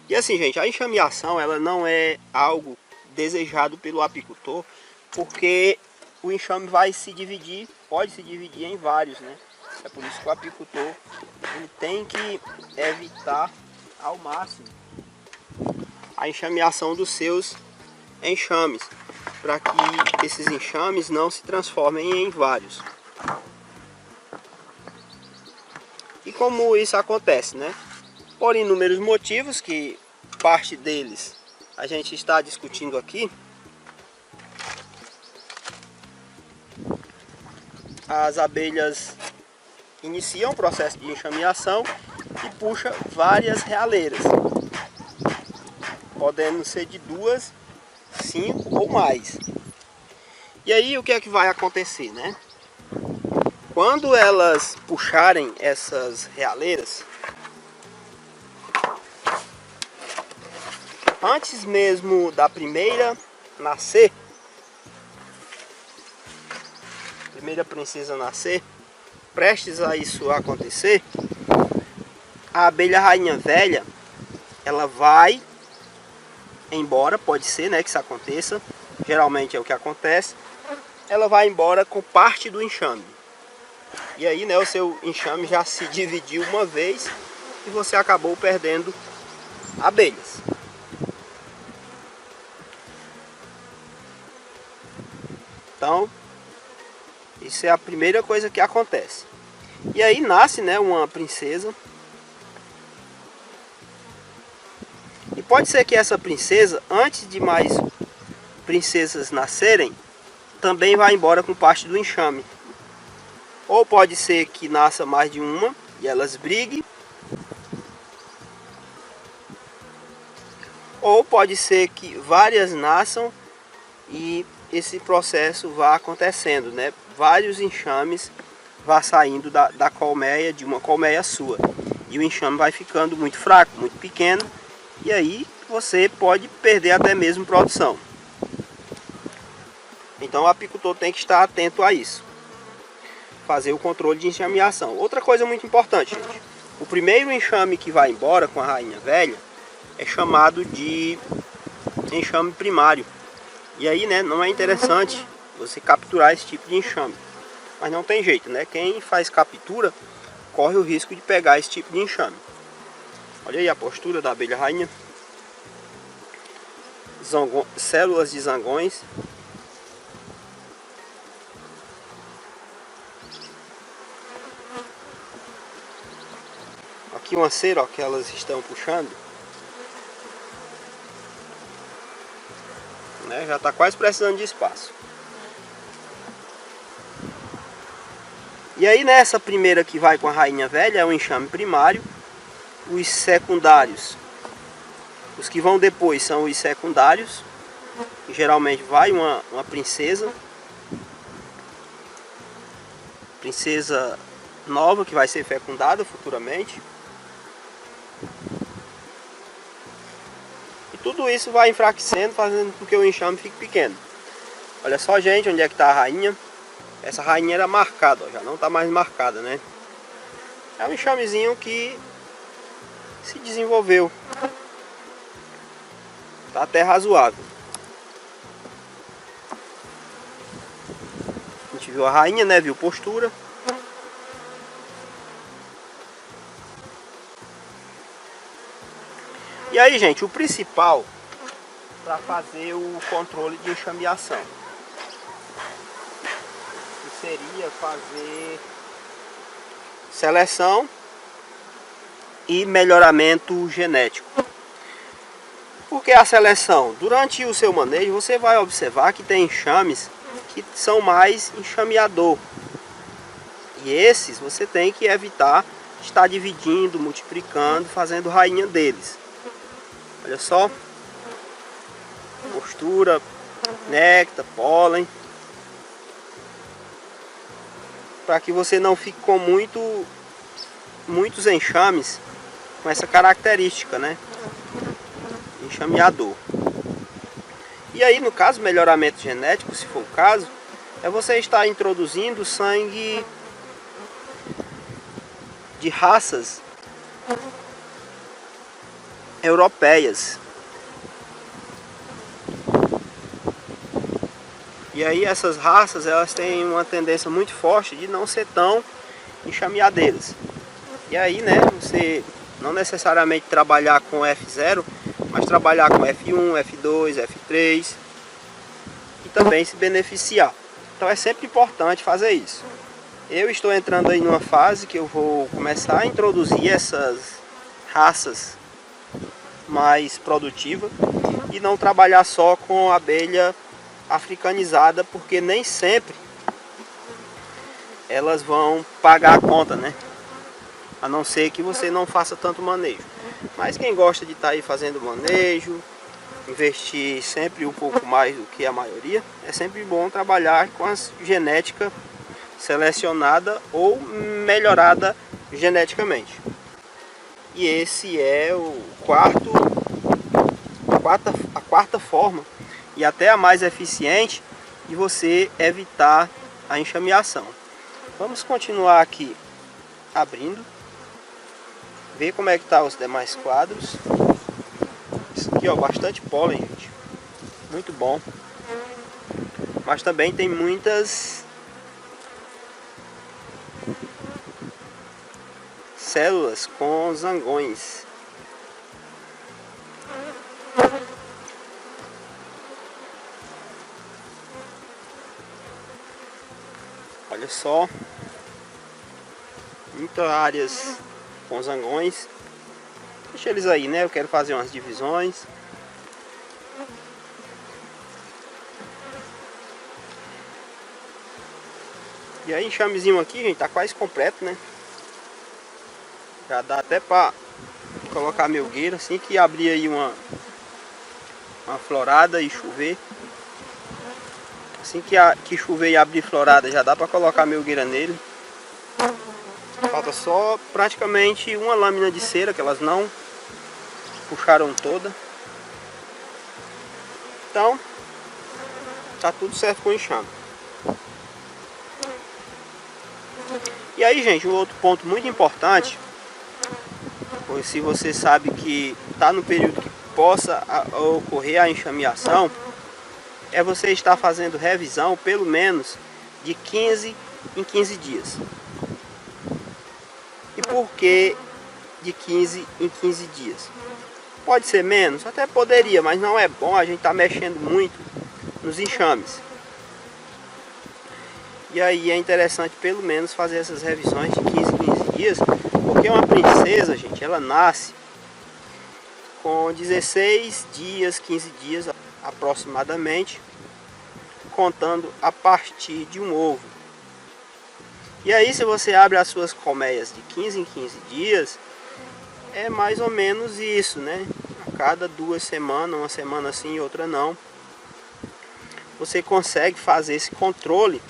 E assim, gente, a enxameação ela não é algo desejado pelo apicultor, porque o enxame vai se dividir, pode se dividir em vários, né? É por isso que o apicultor ele tem que evitar ao máximo a enxameação dos seus enxames, para que esses enxames não se transformem em vários. E como isso acontece, né? Por inúmeros motivos, que parte deles a gente está discutindo aqui. As abelhas iniciam o processo de enxameação e puxa várias realeiras, podendo ser de 2, 5 ou mais. E aí o que é que vai acontecer, né? Quando elas puxarem essas realeiras, antes mesmo da primeira nascer, primeira princesa nascer, prestes a isso acontecer, a abelha rainha velha, ela vai embora, pode ser, né, que isso aconteça, geralmente é o que acontece, ela vai embora com parte do enxame. E aí, né, o seu enxame já se dividiu uma vez e você acabou perdendo abelhas. Então, isso é a primeira coisa que acontece. E aí nasce, né, uma princesa. E pode ser que essa princesa, antes de mais princesas nascerem, também vá embora com parte do enxame. Ou pode ser que nasça mais de uma e elas briguem. Ou pode ser que várias nasçam e esse processo vá acontecendo, né? Vários enxames vá saindo da colmeia, de uma colmeia sua. E o enxame vai ficando muito fraco, muito pequeno. E aí você pode perder até mesmo produção. Então o apicultor tem que estar atento a isso. Fazer o controle de enxameação. Outra coisa muito importante, gente. O primeiro enxame que vai embora com a rainha velha é chamado de enxame primário. E aí, né, não é interessante você capturar esse tipo de enxame. Mas não tem jeito, né? Quem faz captura corre o risco de pegar esse tipo de enxame. Olha aí a postura da abelha rainha. Células de zangões. Aqui uma cera, ó, que elas estão puxando. Né? Já está quase precisando de espaço. E aí nessa primeira que vai com a rainha velha é o enxame primário. Os secundários, os que vão depois são os secundários. Geralmente vai uma princesa nova que vai ser fecundada futuramente. E tudo isso vai enfraquecendo, fazendo com que o enxame fique pequeno. Olha só, gente, onde é que está a rainha. Essa rainha era marcada, ó, já não está mais marcada, né? É um enxamezinho que se desenvolveu. Está até razoável. A gente viu a rainha, né? Viu postura. E aí, gente, o principal para fazer o controle de enxameação, que seria fazer seleção e melhoramento genético. Porque a seleção, durante o seu manejo, você vai observar que tem enxames que são mais enxameador. E esses você tem que evitar estar dividindo, multiplicando, fazendo rainha deles. Olha só. Postura, néctar, pólen. Para que você não fique com muitos enxames com essa característica, né? Enxameador. E aí, no caso, melhoramento genético, se for o caso, é você estar introduzindo sangue de raças europeias. E aí essas raças, elas têm uma tendência muito forte de não ser tão enxameadeiras. E aí, né, você não necessariamente trabalhar com F0, mas trabalhar com F1, F2, F3 e também se beneficiar. Então é sempre importante fazer isso. Eu estou entrando aí numa fase que eu vou começar a introduzir essas raças mais produtivas e não trabalhar só com abelha africanizada, porque nem sempre elas vão pagar a conta, né? A não ser que você não faça tanto manejo. Mas quem gosta de estar aí fazendo manejo, investir sempre um pouco mais do que a maioria, é sempre bom trabalhar com a genética selecionada ou melhorada geneticamente. E esse é a quarta forma e até a mais eficiente de você evitar a enxameação. Vamos continuar aqui abrindo, ver como é que tá os demais quadros. Isso aqui, ó, bastante pólen, gente, muito bom, mas também tem muitas células com zangões. Olha só, muitas áreas com zangões. Deixa eles aí, né? Eu quero fazer umas divisões. E aí, enxamezinho aqui, gente, tá quase completo, né? Já dá até pra colocar melgueira assim que abrir aí uma florada e chover. Assim que chover e abrir florada, já dá pra colocar melgueira nele. Falta só praticamente uma lâmina de cera, que elas não puxaram toda. Então, tá tudo certo com o enxame. E aí, gente, um outro ponto muito importante, pois se você sabe que está no período que possa ocorrer a enxameação, é você estar fazendo revisão pelo menos de 15 em 15 dias. E por que de 15 em 15 dias? Pode ser menos? Até poderia, mas não é bom a gente estar mexendo muito nos enxames. E aí é interessante pelo menos fazer essas revisões de 15 em 15 dias, porque uma princesa, gente, ela nasce com 16 dias, 15 dias aproximadamente, contando a partir de um ovo. E aí, se você abre as suas colmeias de 15 em 15 dias, é mais ou menos isso, né? A cada 2 semanas, uma semana sim e outra não, você consegue fazer esse controle,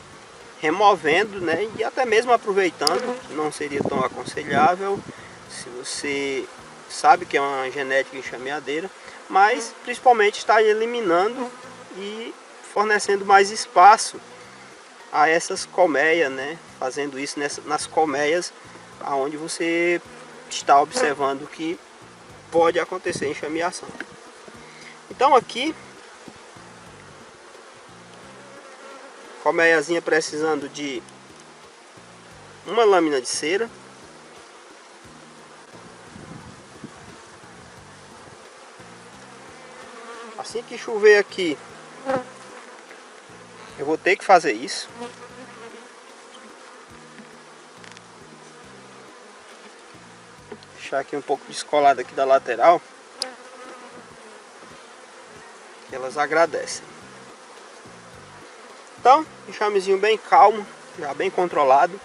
removendo, né? E até mesmo aproveitando, não seria tão aconselhável se você sabe que é uma genética enxameadeira, mas principalmente está eliminando e fornecendo mais espaço a essas colmeias, né? Fazendo isso nas colmeias aonde você está observando que pode acontecer enxameação. Então aqui, colmeiazinha precisando de uma lâmina de cera. Assim que chover aqui, eu vou ter que fazer isso. Deixar aqui um pouco descolado aqui da lateral, que elas agradecem. Então, enxamezinho bem calmo, já bem controlado.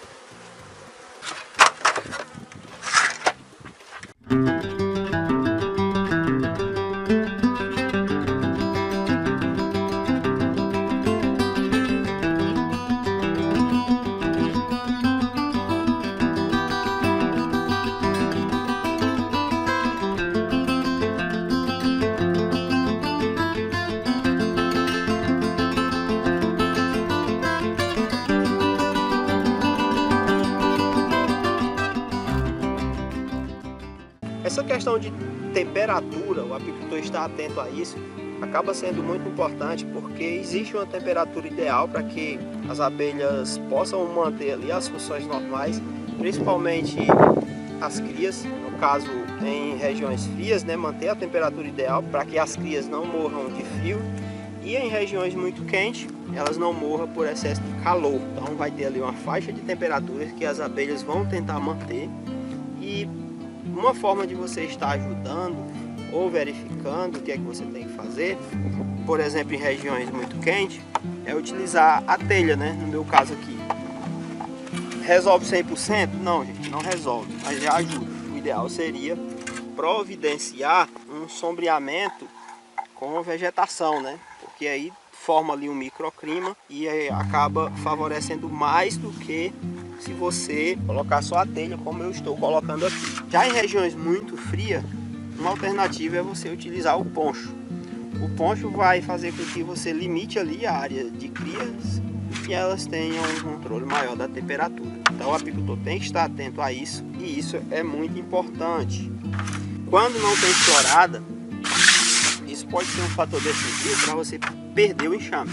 Essa questão de temperatura, o apicultor está atento a isso, acaba sendo muito importante, porque existe uma temperatura ideal para que as abelhas possam manter ali as funções normais, principalmente as crias, no caso em regiões frias, né, manter a temperatura ideal para que as crias não morram de frio, e em regiões muito quentes elas não morram por excesso de calor. Então vai ter ali uma faixa de temperaturas que as abelhas vão tentar manter, e uma forma de você estar ajudando ou verificando o que é que você tem que fazer, por exemplo, em regiões muito quentes, é utilizar a telha, né? No meu caso aqui. Resolve 100%? Não, gente, não resolve, mas já ajuda. O ideal seria providenciar um sombreamento com vegetação, né? Porque aí forma ali um microclima e aí acaba favorecendo mais do que se você colocar só a telha, como eu estou colocando aqui. Já em regiões muito frias, uma alternativa é você utilizar o poncho. O poncho vai fazer com que você limite ali a área de crias e elas tenham um controle maior da temperatura. Então o apicultor tem que estar atento a isso, e isso é muito importante. Quando não tem florada, isso pode ser um fator decisivo para você perder o enxame.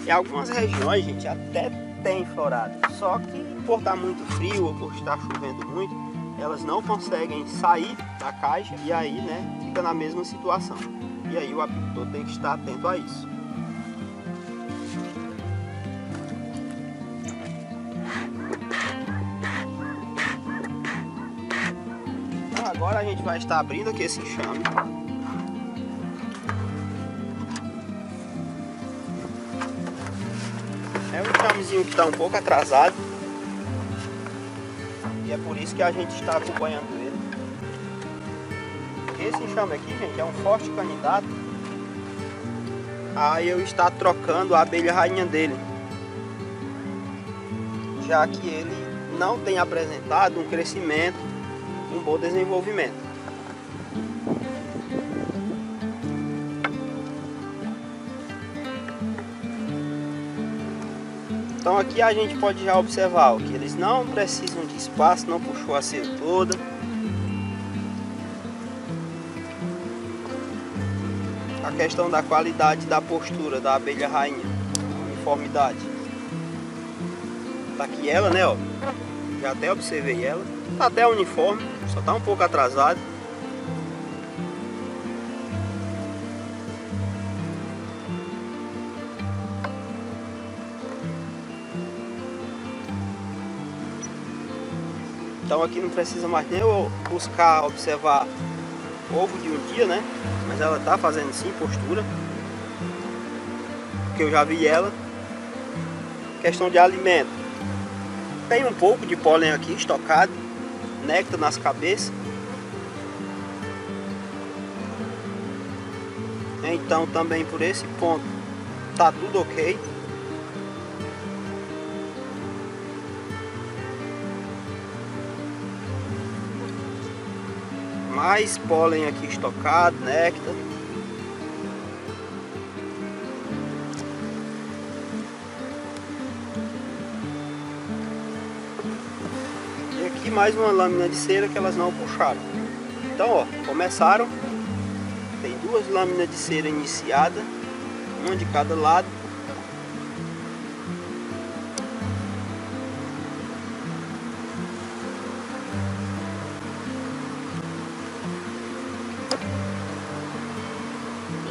Em algumas regiões, gente, até tem florada, só que por estar muito frio ou por estar chovendo muito, elas não conseguem sair da caixa e aí, né, fica na mesma situação. E aí o apicultor tem que estar atento a isso. Então agora a gente vai estar abrindo aqui esse enxame. É um enxamezinho que está um pouco atrasado, e é por isso que a gente está acompanhando ele. Esse enxame aqui, gente, é um forte candidato a eu estar trocando a abelha rainha dele, já que ele não tem apresentado um crescimento, um bom desenvolvimento. Então aqui a gente pode já observar que eles não precisam de espaço, não puxou a cera toda. A questão da qualidade da postura da abelha rainha, uniformidade. Tá aqui ela, né, ó. Já até observei ela. Tá até uniforme, só tá um pouco atrasado. Então aqui não precisa mais nem eu buscar observar ovo de um dia, né? Mas ela tá fazendo sim postura, porque eu já vi ela. Questão de alimento, tem um pouco de pólen aqui estocado, néctar nas cabeças. Então também por esse ponto tá tudo ok. Mais pólen aqui estocado, néctar. E aqui mais uma lâmina de cera que elas não puxaram. Então, ó, começaram. Tem duas lâminas de cera iniciadas, uma de cada lado.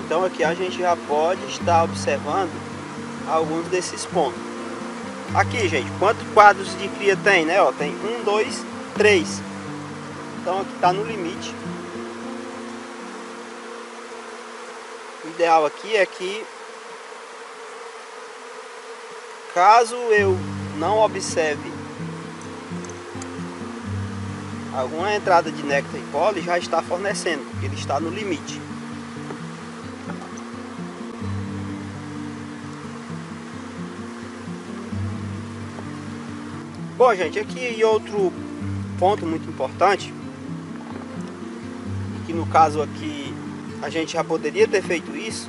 Então aqui a gente já pode estar observando alguns desses pontos. Aqui, gente, quantos quadros de cria tem, né? Ó, tem 1, 2, 3. Então aqui está no limite. O ideal aqui é que, caso eu não observe alguma entrada de néctar e pólen, já está fornecendo, porque ele está no limite. Bom, gente, aqui outro ponto muito importante, que no caso aqui a gente já poderia ter feito isso,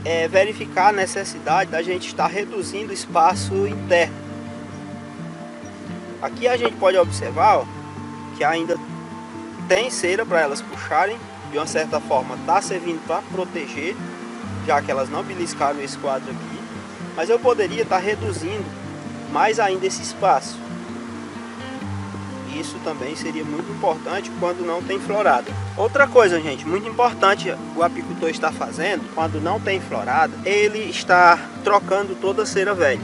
é verificar a necessidade da gente estar reduzindo o espaço interno. Aqui a gente pode observar, ó, que ainda tem cera para elas puxarem, de uma certa forma está servindo para proteger, já que elas não beliscaram esse quadro aqui, mas eu poderia estar reduzindo mais ainda esse espaço. Isso também seria muito importante quando não tem florada. Outra coisa, gente, muito importante o apicultor está fazendo quando não tem florada, ele está trocando toda a cera velha.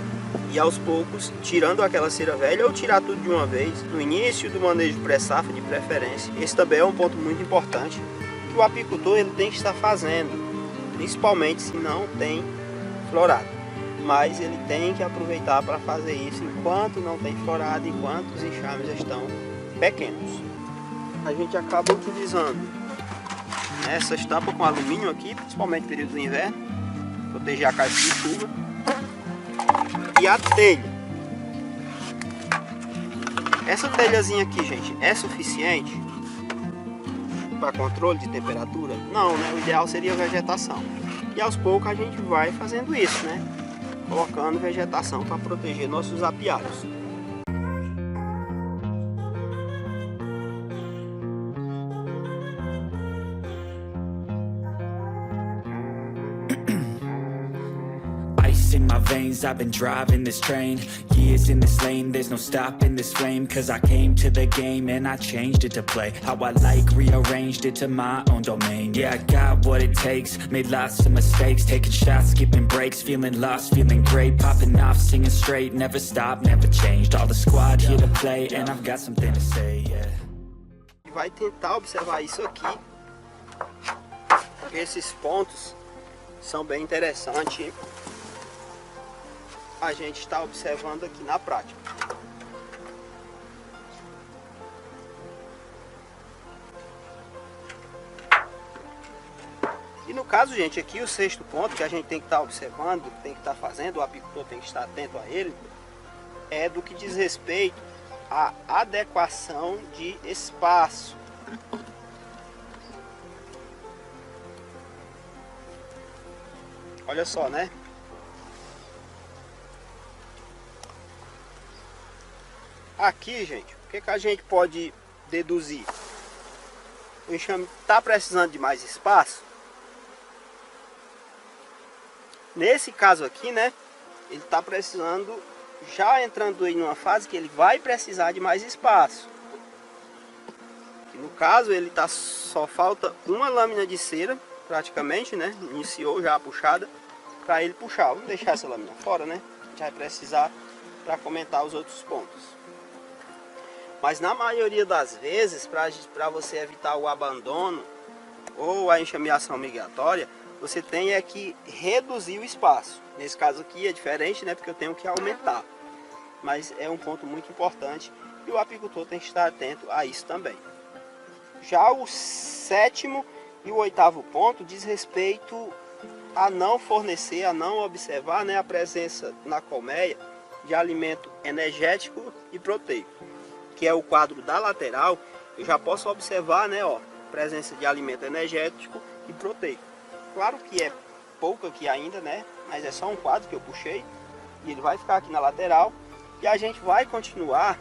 E aos poucos, tirando aquela cera velha ou tirar tudo de uma vez, no início do manejo pré-safra de preferência. Esse também é um ponto muito importante que o apicultor ele tem que estar fazendo, principalmente se não tem florada. Mas ele tem que aproveitar para fazer isso enquanto não tem florada, enquanto os enxames estão pequenos. A gente acaba utilizando essa estampa com alumínio aqui, principalmente no período do inverno, proteger a caixa de chuva. E a telha. Essa telhazinha aqui, gente, é suficiente para controle de temperatura? Não, né? O ideal seria vegetação. E aos poucos a gente vai fazendo isso, né? Colocando vegetação para proteger nossos apiários. In my veins, I've been driving this train. Years in this lane, there's no stopping this flame. Cause I came to the game and I changed it to play how I like, rearranged it to my own domain. Yeah, I got what it takes, made lots of mistakes, taking shots, skipping breaks, feeling lost, feeling great, popping off, singing straight, never stopped, never changed. All the squad here to play and I've got something to say, yeah. Vai tentar observar isso aqui. Esses pontos são bem interessantes. A gente está observando aqui na prática. E no caso, gente, aqui o sexto ponto que a gente tem que estar observando, tem que estar fazendo, o apicultor tem que estar atento a ele, é do que diz respeito à adequação de espaço. Olha só, né? Aqui, gente, o que a gente pode deduzir? O enxame está precisando de mais espaço. Nesse caso aqui, né, ele está precisando, já entrando em uma fase que ele vai precisar de mais espaço. E no caso, ele tá, só falta uma lâmina de cera, praticamente, né, iniciou já a puxada, para ele puxar. Vamos deixar essa lâmina fora, né, a gente vai precisar para comentar os outros pontos. Mas na maioria das vezes, para você evitar o abandono ou a enxameação migratória, você tem que reduzir o espaço. Nesse caso aqui é diferente, né? Porque eu tenho que aumentar. Mas é um ponto muito importante e o apicultor tem que estar atento a isso também. Já o sétimo e o oitavo ponto diz respeito a não fornecer, a não observar, né, a presença na colmeia de alimento energético e proteico, que é o quadro da lateral. Eu já posso observar, né, ó, presença de alimento energético e proteico. Claro que é pouco aqui ainda, né, mas é só um quadro que eu puxei e ele vai ficar aqui na lateral e a gente vai continuar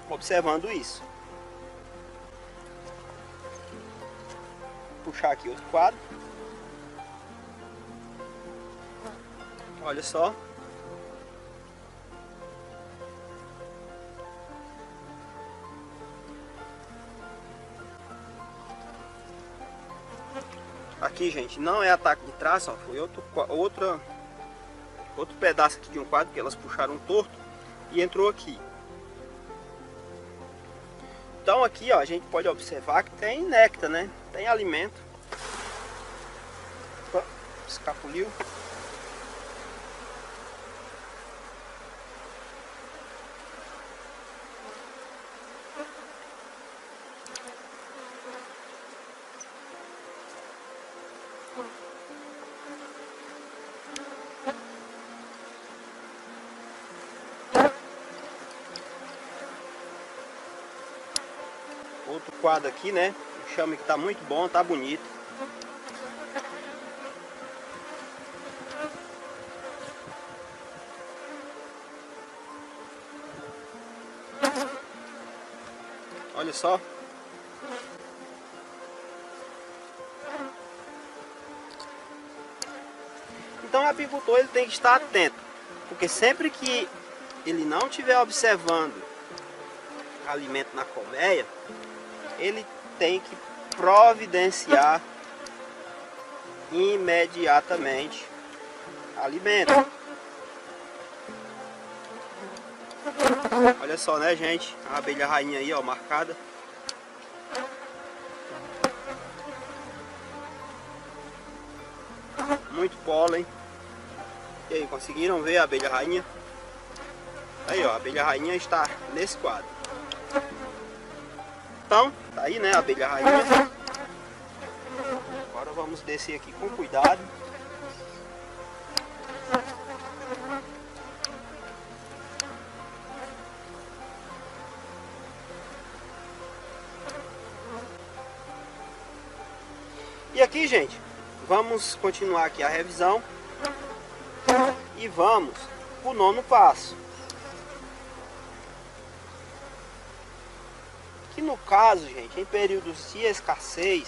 observando isso. Vou puxar aqui outro quadro. Olha só. Aqui, gente, não é ataque de traça, ó, foi outro pedaço aqui de um quadro que elas puxaram torto e entrou aqui. Então aqui, ó, a gente pode observar que tem néctar, né? Tem alimento. Opa, escapuliu. Outro quadro aqui, né? O enxame que tá muito bom, tá bonito. Olha só. Então o apicultor ele tem que estar atento, porque sempre que ele não estiver observando alimento na colmeia, ele tem que providenciar imediatamente alimento. Olha só, né, gente? A abelha rainha aí, ó, marcada. Muito pólen. E aí, conseguiram ver a abelha rainha? Aí, ó, a abelha rainha está nesse quadro. Então, tá aí, né, a abelha rainha. Agora vamos descer aqui com cuidado. E aqui, gente, vamos continuar aqui a revisão e vamos para o 9º passo. Que no caso, gente, em períodos de escassez,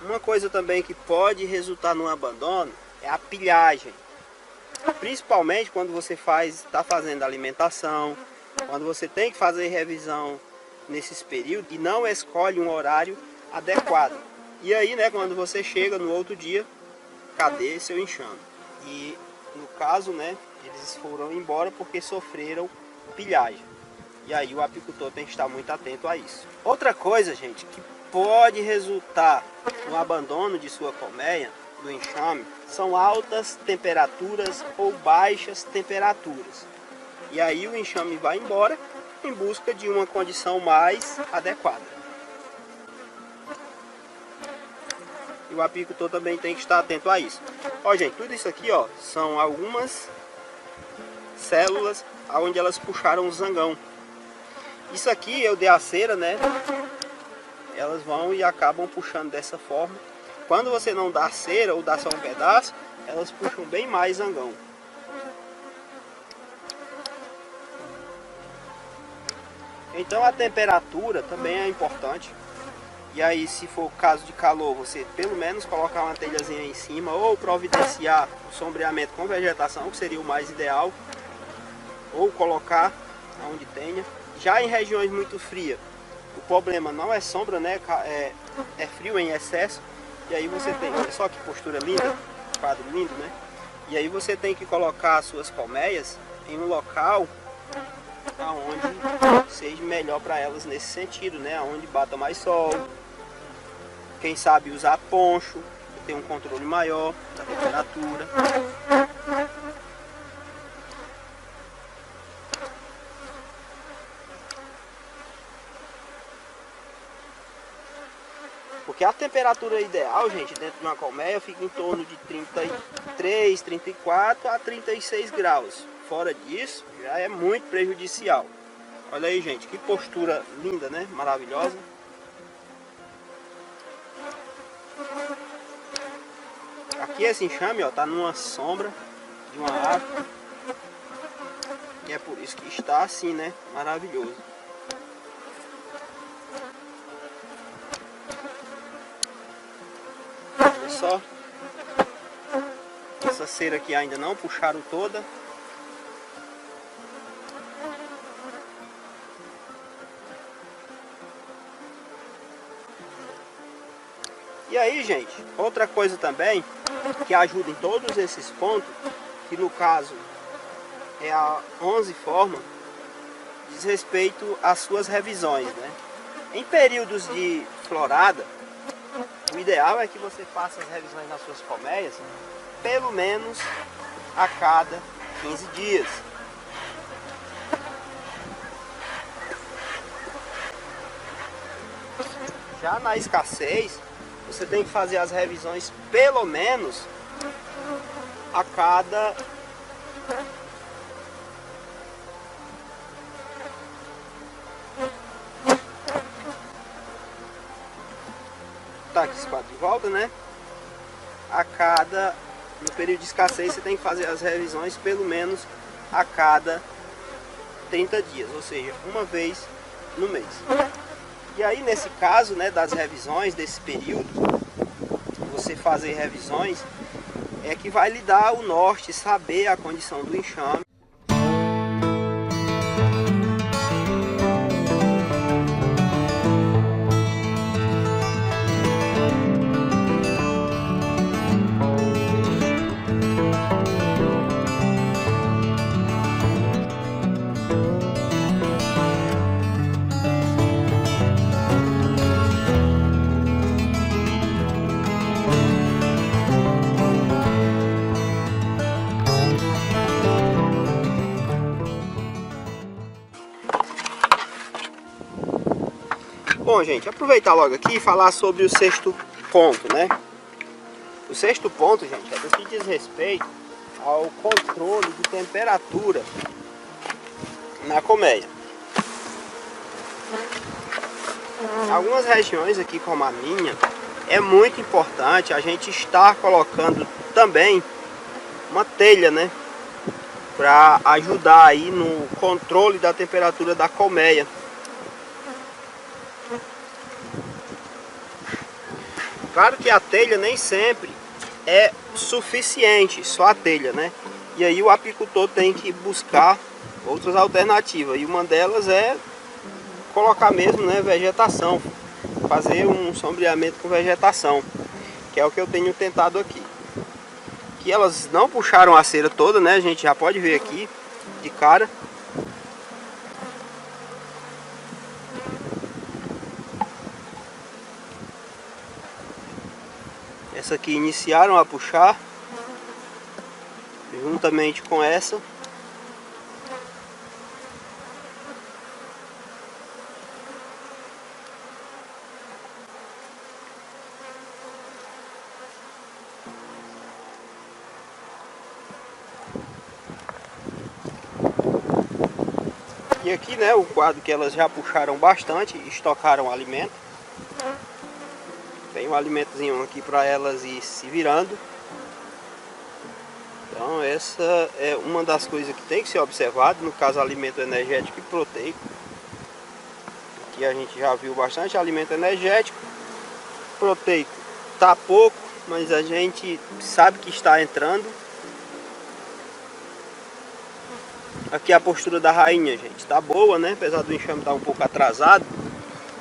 uma coisa também que pode resultar no abandono é a pilhagem. Principalmente quando você está fazendo alimentação, quando você tem que fazer revisão nesses períodos e não escolhe um horário adequado. E aí, né, quando você chega no outro dia, cadê seu enxame? E no caso, né, eles foram embora porque sofreram pilhagem. E aí o apicultor tem que estar muito atento a isso. Outra coisa, gente, que pode resultar no abandono de sua colmeia, do enxame, são altas temperaturas ou baixas temperaturas. E aí o enxame vai embora em busca de uma condição mais adequada. E o apicultor também tem que estar atento a isso. Ó, gente, tudo isso aqui, ó, são algumas células onde elas puxaram o zangão. Isso aqui eu dei a cera, né? Elas vão e acabam puxando dessa forma. Quando você não dá cera ou dá só um pedaço, elas puxam bem mais zangão. Então a temperatura também é importante. E aí, se for caso de calor, você pelo menos colocar uma telhazinha em cima ou providenciar o sombreamento com vegetação, que seria o mais ideal, ou colocar onde tenha. Já em regiões muito frias, o problema não é sombra, né? É frio em excesso. E aí você tem, olha só que postura linda, quadro lindo, né? E aí você tem que colocar as suas colmeias em um local aonde seja melhor para elas nesse sentido, né? Onde bata mais sol. Quem sabe usar poncho, ter um controle maior da temperatura. Porque a temperatura ideal, gente, dentro de uma colmeia fica em torno de 33, 34 a 36 graus. Fora disso, já é muito prejudicial. Olha aí, gente, que postura linda, né? Maravilhosa. Aqui esse enxame, ó, tá numa sombra de uma árvore. E é por isso que está assim, né? Maravilhoso. Olha só. Essa cera aqui ainda não puxaram toda. E aí, gente, outra coisa também que ajuda em todos esses pontos, que no caso é a 11 forma, diz respeito às suas revisões, né? Em períodos de florada, o ideal é que você faça as revisões nas suas colmeias pelo menos a cada 15 dias. Já na escassez, você tem que fazer as revisões pelo menos a cada tá aqui esse quadro de volta, né? No período de escassez você tem que fazer as revisões pelo menos a cada 30 dias, ou seja, uma vez no mês. E aí nesse caso, né, das revisões desse período, você fazer revisões é que vai lhe dar o norte, saber a condição do enxame. Bom, gente, aproveitar logo aqui e falar sobre o sexto ponto, né? O sexto ponto, gente, é do que diz respeito ao controle de temperatura na colmeia. Em algumas regiões aqui, como a minha, é muito importante a gente estar colocando também uma telha, né? Para ajudar aí no controle da temperatura da colmeia. Claro que a telha nem sempre é suficiente, só a telha, né? E aí o apicultor tem que buscar outras alternativas. E uma delas é colocar mesmo, né, vegetação. Fazer um sombreamento com vegetação, que é o que eu tenho tentado aqui. Que elas não puxaram a cera toda, né? A gente já pode ver aqui de cara. Essa aqui iniciaram a puxar, juntamente com essa. E aqui, né, o quadro que elas já puxaram bastante, estocaram alimento. Tem um alimentozinho aqui para elas ir se virando. Então essa é uma das coisas que tem que ser observado, no caso alimento energético e proteico. Aqui a gente já viu bastante alimento energético. Proteico tá pouco, mas a gente sabe que está entrando. Aqui a postura da rainha, gente, tá boa, né? Apesar do enxame estar um pouco atrasado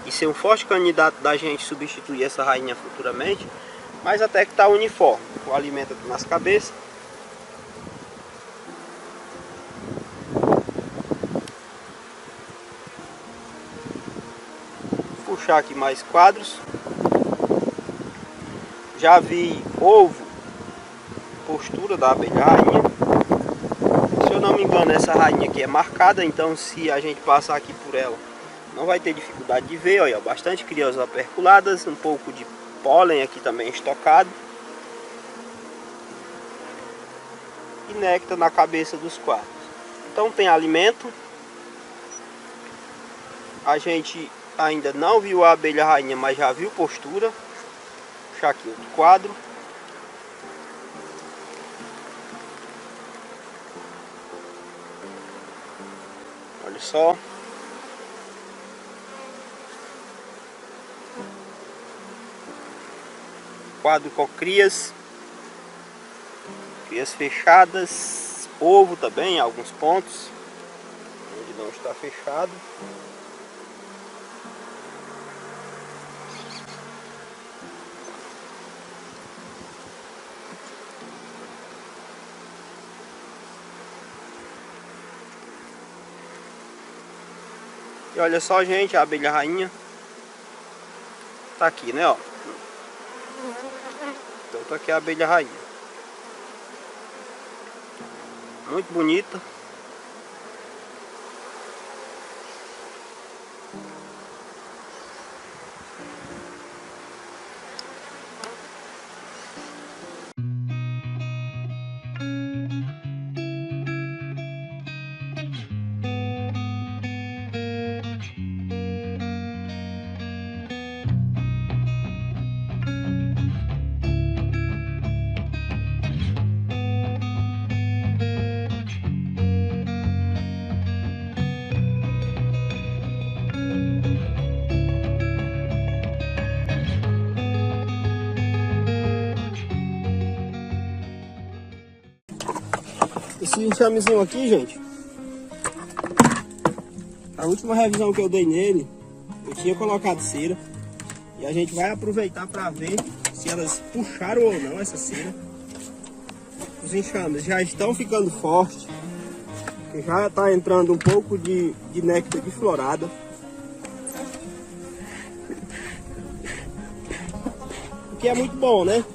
e ser um forte candidato da gente substituir essa rainha futuramente, mas até que está uniforme. O alimento aqui nas cabeças. Vou puxar aqui mais quadros. Já vi ovo, postura da abelha rainha. Se eu não me engano, essa rainha aqui é marcada, então se a gente passar aqui por ela, não vai ter dificuldade de ver. Olha, bastante crias aperculadas, um pouco de pólen aqui também estocado. E néctar na cabeça dos quadros. Então tem alimento. A gente ainda não viu a abelha rainha, mas já viu postura. Vou puxar aqui outro quadro. Olha só. Quadro com crias. Crias fechadas. Ovo também em alguns pontos, onde não está fechado. E olha só, gente, a abelha rainha tá aqui, né, ó. Então tá aqui a abelha rainha. Muito bonita. Esse enxamezinho aqui, gente, a última revisão que eu dei nele, eu tinha colocado cera. E a gente vai aproveitar para ver se elas puxaram ou não essa cera. Os enxames já estão ficando fortes. Já está entrando um pouco de néctar de florada. O que é muito bom, né?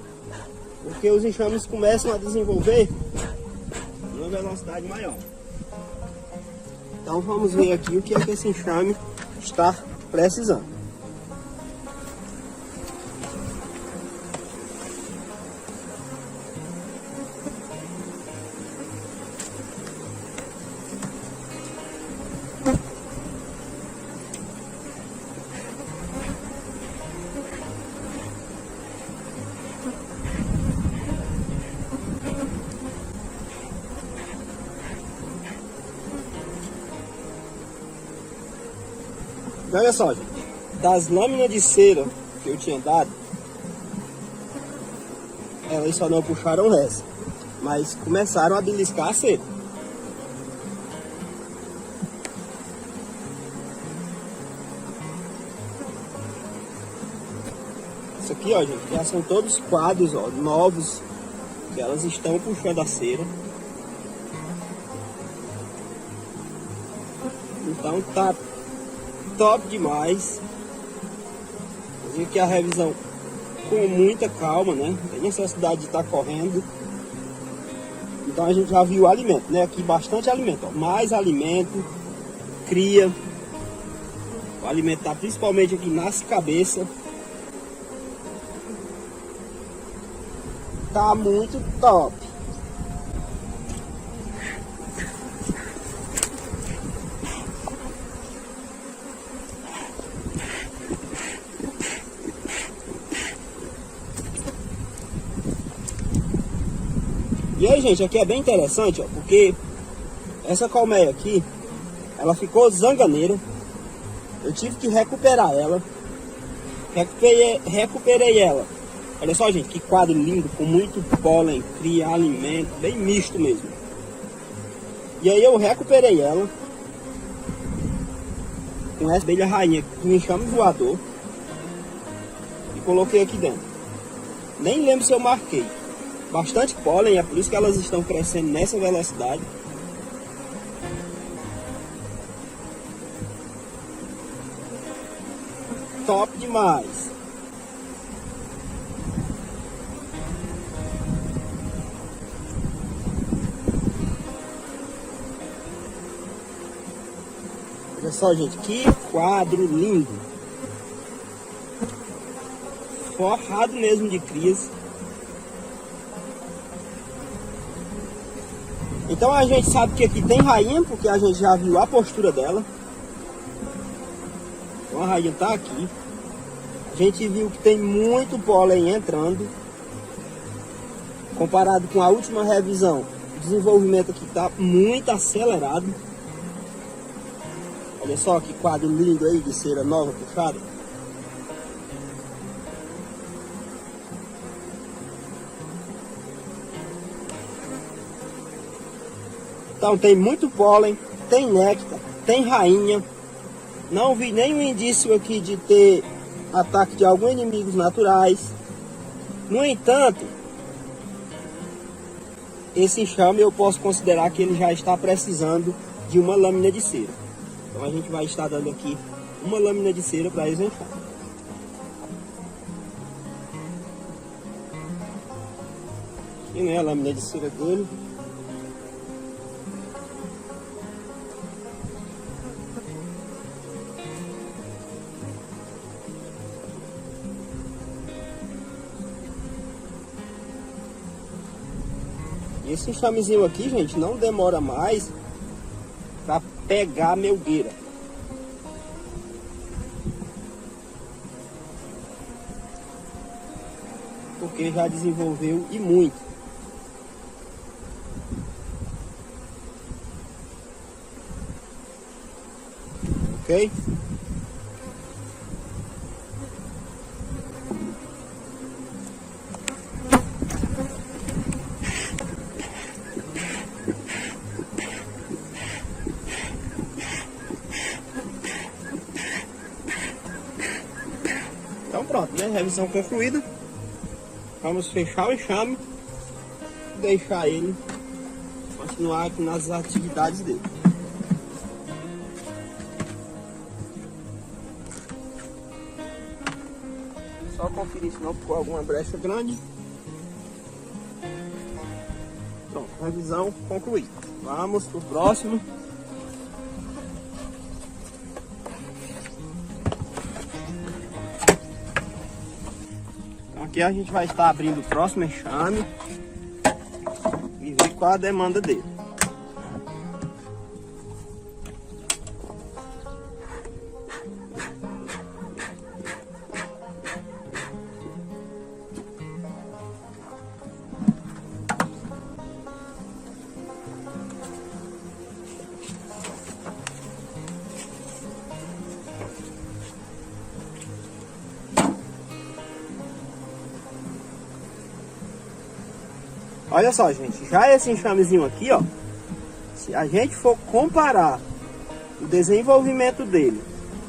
Porque os enxames começam a desenvolver uma velocidade maior. Então vamos ver aqui o que é que esse enxame está precisando. Olha só, gente, das lâminas de cera que eu tinha dado, elas só não puxaram essa, mas começaram a beliscar a cera. Isso aqui, ó, gente, já são todos quadros, ó, novos, que elas estão puxando a cera. Então tá top demais. Fazer aqui a revisão com muita calma, né? Não tem necessidade de estar correndo. Então a gente já viu o alimento, né? Aqui bastante alimento, ó. Mais alimento, cria. O alimento tá principalmente aqui nas cabeças. Tá muito top. E aí, gente, aqui é bem interessante, ó, porque essa colmeia aqui, ela ficou zanganeira. Eu tive que recuperar ela. Recuperei ela. Olha só, gente, que quadro lindo, com muito pólen, cria, alimento, bem misto mesmo. E aí eu recuperei ela com essa abelha rainha do enxame voador e coloquei aqui dentro. Nem lembro se eu marquei. Bastante pólen, é por isso que elas estão crescendo nessa velocidade. Top demais. Olha só, gente, que quadro lindo. Forrado mesmo de crias. Então a gente sabe que aqui tem rainha, porque a gente já viu a postura dela. Então a rainha tá aqui. A gente viu que tem muito pólen entrando. Comparado com a última revisão, o desenvolvimento aqui tá muito acelerado. Olha só que quadro lindo aí de cera nova puxada. Então tem muito pólen, tem néctar, tem rainha. Não vi nenhum indício aqui de ter ataque de alguns inimigos naturais. No entanto, esse enxame eu posso considerar que ele já está precisando de uma lâmina de cera. Então a gente vai estar dando aqui uma lâmina de cera para esse enxame. Aqui, né, a lâmina de cera dele. Esse enxamezinho aqui, gente, não demora mais para pegar a melgueira. Porque já desenvolveu e muito. Ok? revisão concluída. Vamos fechar o enxame e deixar ele continuar aqui nas atividades dele. Só conferir se não ficou alguma brecha grande. Pronto, revisão concluída. Vamos pro próximo. Então aqui a gente vai estar abrindo o próximo enxame e ver qual a demanda dele. Olha só, gente, já esse enxamezinho aqui, ó, se a gente for comparar o desenvolvimento dele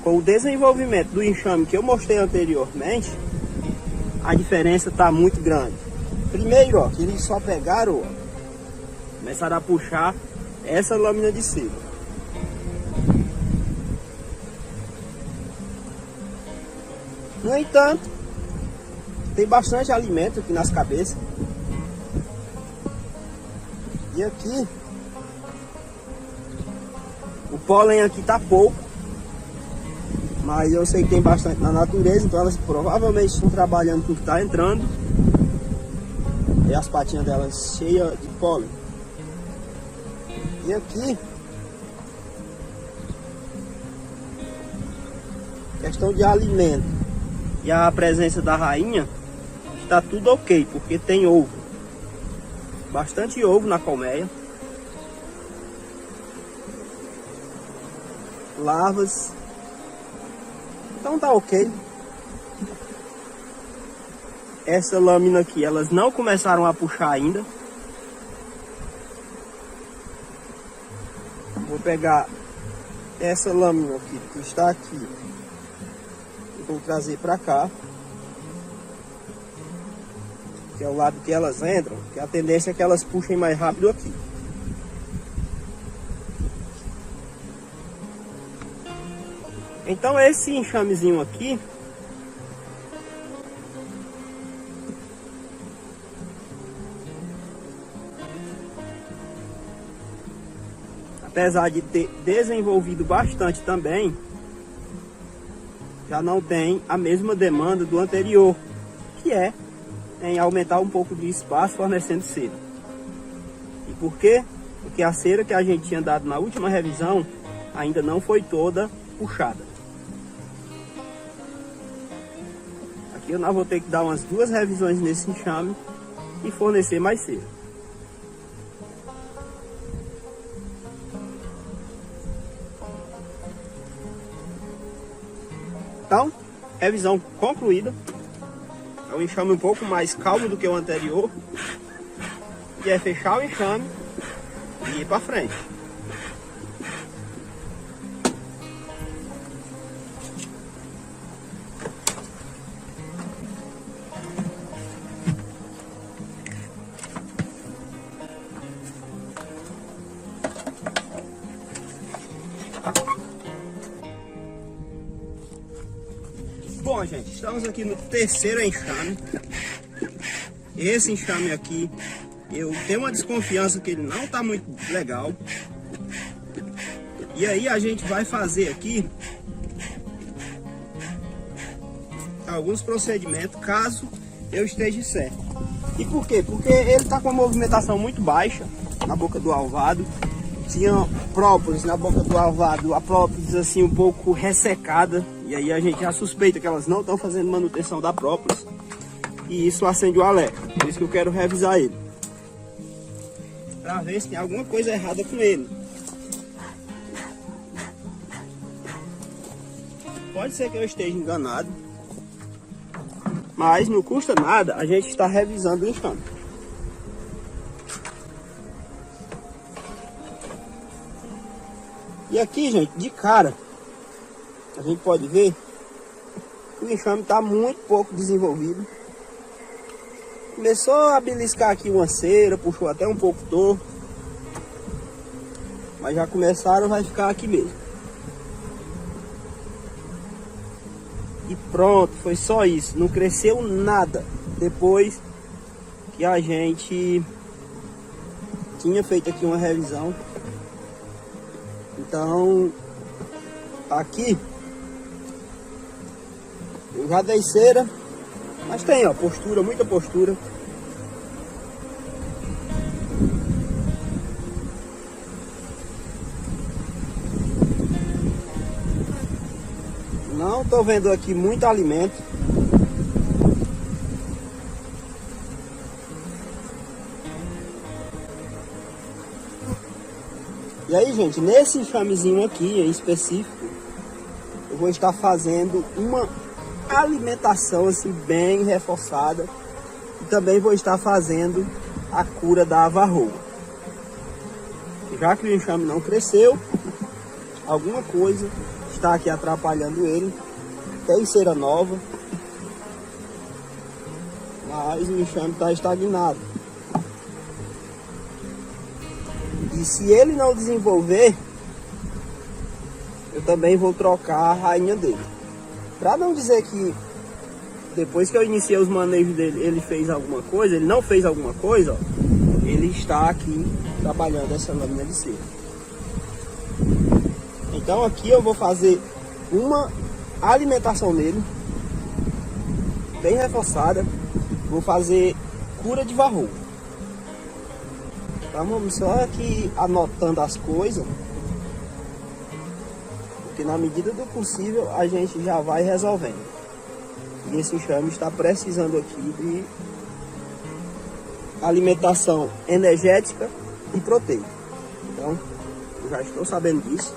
com o desenvolvimento do enxame que eu mostrei anteriormente, a diferença tá muito grande. Primeiro, ó, que eles só pegaram, ó, começaram a puxar essa lâmina de cima. No entanto, tem bastante alimento aqui nas cabeças. E aqui, o pólen aqui tá pouco, mas eu sei que tem bastante na natureza, então elas provavelmente estão trabalhando com o que tá entrando. E as patinhas delas cheias de pólen. E aqui, questão de alimento e a presença da rainha, está tudo ok, porque tem ovo. Bastante ovo na colmeia. Larvas. Então tá ok. Essa lâmina aqui, elas não começaram a puxar ainda. Vou pegar essa lâmina aqui, que está aqui, e vou trazer para cá, que é o lado que elas entram, que a tendência é que elas puxem mais rápido aqui. Então esse enxamezinho aqui, apesar de ter desenvolvido bastante também, já não tem a mesma demanda do anterior, que é em aumentar um pouco de espaço fornecendo cera. E por quê? Porque a cera que a gente tinha dado na última revisão ainda não foi toda puxada. Aqui eu não vou ter que dar umas 2 revisões nesse enxame e fornecer mais cera. Então, revisão concluída. É um enxame um pouco mais calmo do que o anterior. E é fechar o enxame e ir para frente. Bom, gente, estamos aqui no terceiro enxame. Esse enxame aqui, eu tenho uma desconfiança que ele não está muito legal. E aí a gente vai fazer aqui alguns procedimentos, caso eu esteja certo. E por quê? Porque ele está com uma movimentação muito baixa na boca do alvado. Tinha própolis na boca do alvado, a própolis assim um pouco ressecada. E aí a gente já suspeita que elas não estão fazendo manutenção da própolis. E isso acende o alerta. Por isso que eu quero revisar ele, para ver se tem alguma coisa errada com ele. Pode ser que eu esteja enganado, mas não custa nada a gente estar revisando o enxame. E aqui, gente, de cara, a gente pode ver O enxame está muito pouco desenvolvido. Começou a beliscar aqui uma cera, puxou até um pouco torto. Mas já começaram, vai ficar aqui mesmo. E pronto, foi só isso. Não cresceu nada depois que a gente tinha feito aqui uma revisão. Então, aqui eu já dei cera, mas tem, ó, postura, muita postura. Não tô vendo aqui muito alimento. E aí, gente, nesse enxamezinho aqui em específico, eu vou estar fazendo uma alimentação assim bem reforçada. E também vou estar fazendo a cura da varroa. Já que o enxame não cresceu, alguma coisa está aqui atrapalhando ele. Tem cera nova, mas o enxame está estagnado. E se ele não desenvolver, eu também vou trocar a rainha dele. Para não dizer que depois que eu iniciei os manejos dele, ele fez alguma coisa, ele não fez alguma coisa, ó, ele está aqui trabalhando essa lâmina de cera. Então aqui eu vou fazer uma alimentação nele, bem reforçada. Vou fazer cura de varroa. Tá, vamos só aqui anotando as coisas, porque na medida do possível a gente já vai resolvendo. E esse enxame está precisando aqui de alimentação energética e proteica. Então, eu já estou sabendo disso,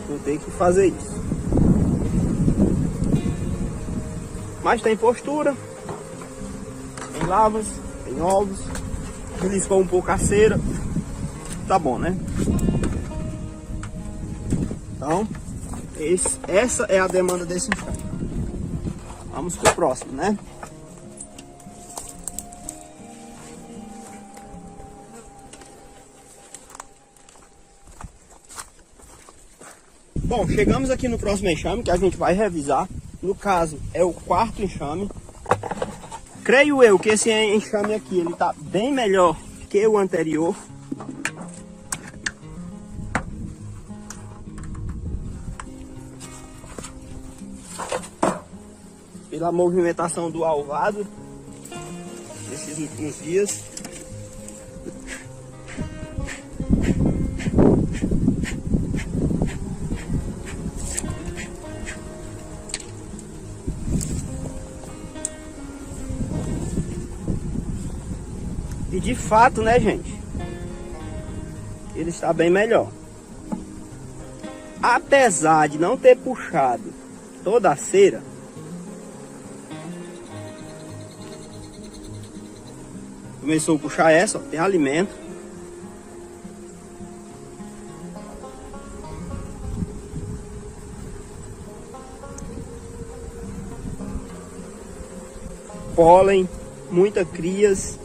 vou ter que fazer isso. Mas tem postura, tem lavas, tem ovos. Beliscou um pouco a cera, tá bom, né? Então, essa é a demanda desse enxame. Vamos pro próximo, né? Bom, chegamos aqui no próximo enxame que a gente vai revisar. No caso, é o quarto enxame. Creio eu que esse enxame aqui, ele tá bem melhor que o anterior. Pela movimentação do alvado nesses últimos dias. E de fato, né, gente, ele está bem melhor. Apesar de não ter puxado toda a cera, começou a puxar essa, ó, tem alimento. Pólen, muita crias.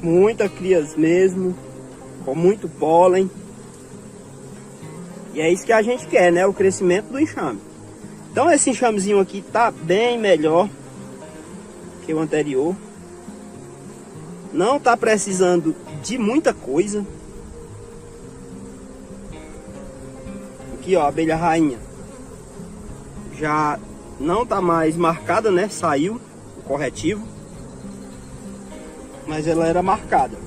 Muita crias mesmo, com muito pólen. E é isso que a gente quer, né? O crescimento do enxame. Então esse enxamezinho aqui tá bem melhor que o anterior. Não tá precisando de muita coisa. Aqui, ó, a abelha rainha já não tá mais marcada, né? Saiu o corretivo, mas ela era marcada.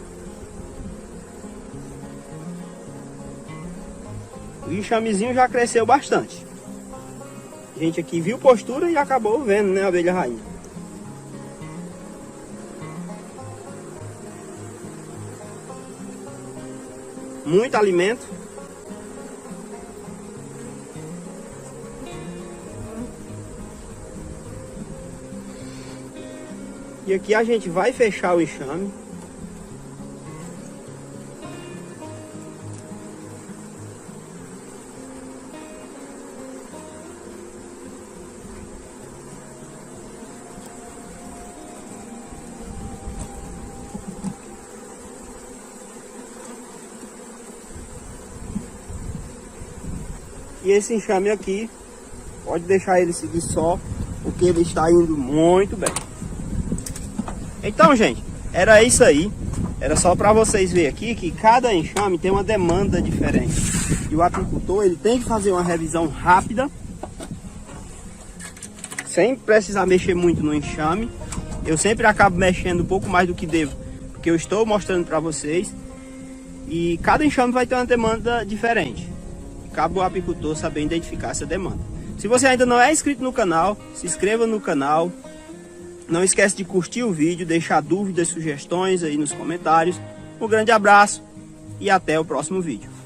O enxamezinho já cresceu bastante. A gente aqui viu postura e acabou vendo, né, a abelha rainha. Muito alimento. E aqui a gente vai fechar o enxame. E esse enxame aqui, pode deixar ele seguir só, porque ele está indo muito bem. Então, gente, era isso aí. Era só para vocês verem aqui que cada enxame tem uma demanda diferente. E o apicultor, ele tem que fazer uma revisão rápida, sem precisar mexer muito no enxame. Eu sempre acabo mexendo um pouco mais do que devo, porque eu estou mostrando para vocês. E cada enxame vai ter uma demanda diferente. Cabe ao apicultor saber identificar essa demanda. Se você ainda não é inscrito no canal, se inscreva no canal. Não esquece de curtir o vídeo, deixar dúvidas, sugestões aí nos comentários. Um grande abraço e até o próximo vídeo.